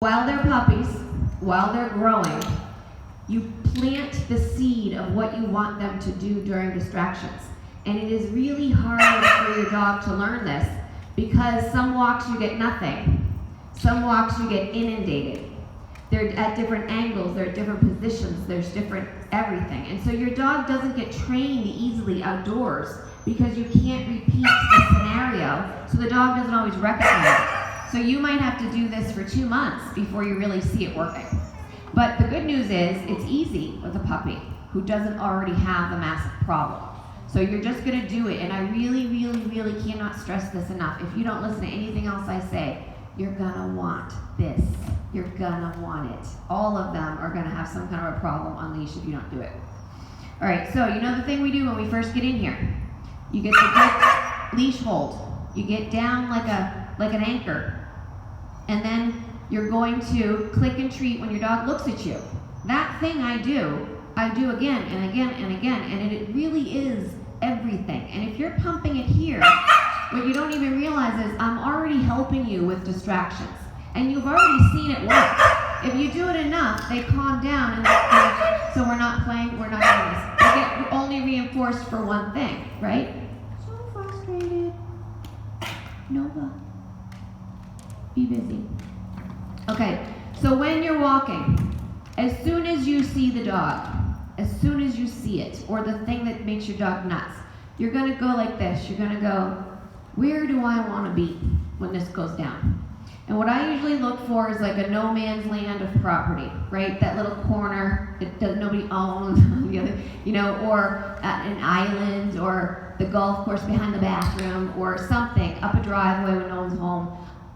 While they're puppies, while they're growing, you plant the seed of what you want them to do during distractions. And it is really hard for your dog to learn this because some walks you get nothing. Some walks you get inundated. They're at different angles, they're at different positions, there's different everything. And so your dog doesn't get trained easily outdoors because you can't repeat the scenario, so the dog doesn't always recognize it. So you might have to do this for 2 months before you really see it working. But the good news is it's easy with a puppy who doesn't already have a massive problem. So you're just gonna do it, and I really, really, really cannot stress this enough. If you don't listen to anything else I say, you're gonna want this. You're gonna want it. All of them are gonna have some kind of a problem on leash if you don't do it. All right, so you know the thing we do when we first get in here? You get the good leash hold. You get down like an anchor. And then you're going to click and treat when your dog looks at you. That thing I do again and again and again, and it really is everything. And if you're pumping it here, what you don't even realize is I'm already helping you with distractions. And you've already seen it work. If you do it enough, they calm down, and so we're not playing, we're not doing this. They get only reinforced for one thing, right? So frustrated. Nova. Be busy. Okay, so when you're walking, as soon as you see the dog, as soon as you see it, or the thing that makes your dog nuts, you're gonna go like this. You're gonna go, where do I wanna be when this goes down? And what I usually look for is like a no man's land of property, right? That little corner that nobody owns, or an island, or the golf course behind the bathroom, or something up a driveway when no one's home.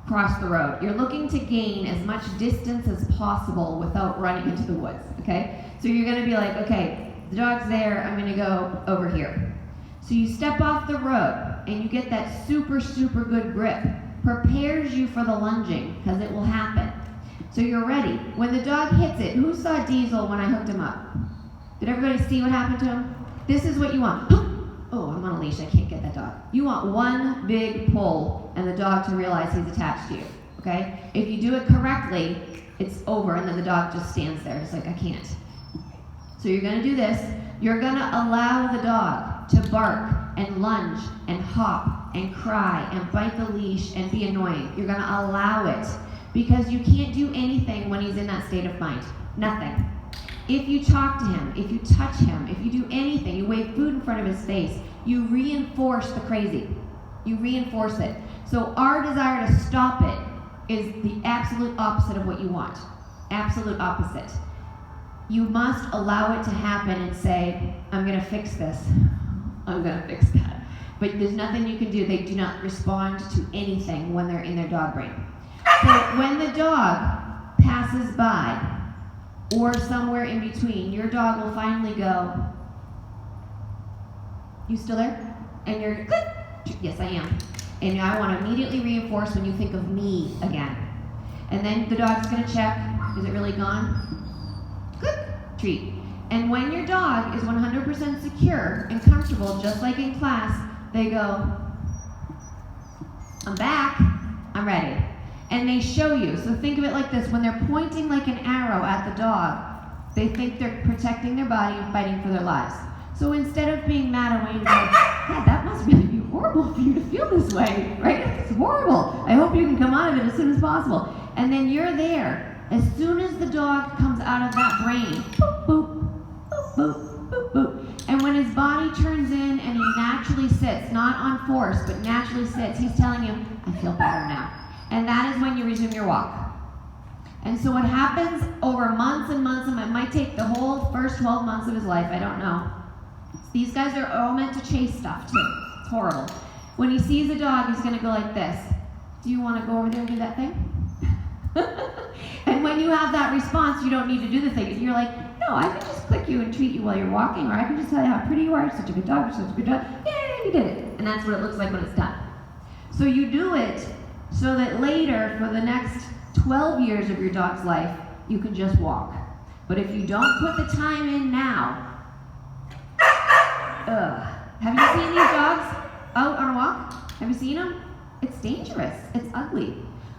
Cross the road. You're looking to gain as much distance as possible without running into the woods, okay? So you're gonna be like, okay, the dog's there, I'm gonna go over here. So you step off the road and you get that super, super good grip. Prepares you for the lunging, because it will happen. So you're ready. When the dog hits it, who saw Diesel when I hooked him up? Did everybody see what happened to him? This is what you want. Oh, I'm on a leash, I can't get that dog. You want one big pull and the dog to realize he's attached to you, okay? If you do it correctly, it's over, and then the dog just stands there. It's like, I can't. So you're gonna do this. You're gonna allow the dog to bark and lunge and hop and cry and bite the leash and be annoying. You're gonna allow it, because you can't do anything when he's in that state of mind. Nothing. If you talk to him, if you touch him, if you do anything, you wave food in front of his face, you reinforce the crazy. You reinforce it. So our desire to stop it is the absolute opposite of what you want. Absolute opposite. You must allow it to happen and say, I'm gonna fix this. I'm gonna fix that. But there's nothing you can do. They do not respond to anything when they're in their dog brain. So when the dog passes by, or somewhere in between, your dog will finally go, you still there? And you're, click. Yes, I am. And I want to immediately reinforce when you think of me again. And then the dog's gonna check, is it really gone? Click, treat. And when your dog is 100% secure and comfortable, just like in class, they go, I'm back, I'm ready. And they show you. So think of it like this. When they're pointing like an arrow at the dog, they think they're protecting their body and fighting for their lives. So instead of being mad away and go, God, that must really be horrible for you to feel this way, right? It's horrible. I hope you can come out of it as soon as possible. And then you're there. As soon as the dog comes out of that brain, boop, boop, boop, boop, boop, boop. And when his body turns in and he naturally sits, not on force, but naturally sits, he's telling you, I feel better now. And that is when you resume your walk. And so what happens over months and months, and it might take the whole first 12 months of his life, I don't know. These guys are all meant to chase stuff too. It's horrible. When he sees a dog, he's gonna go like this. Do you wanna go over there and do that thing? And when you have that response, you don't need to do the thing. You're like, no, I can just click you and treat you while you're walking, or I can just tell you how pretty you are, you're such a good dog, you're such a good dog. Yay, you did it. And that's what it looks like when it's done. So you do it so that later, for the next 12 years of your dog's life, you can just walk. But if you don't put the time in now, have you seen these dogs out on a walk? Have you seen them? It's dangerous. It's ugly.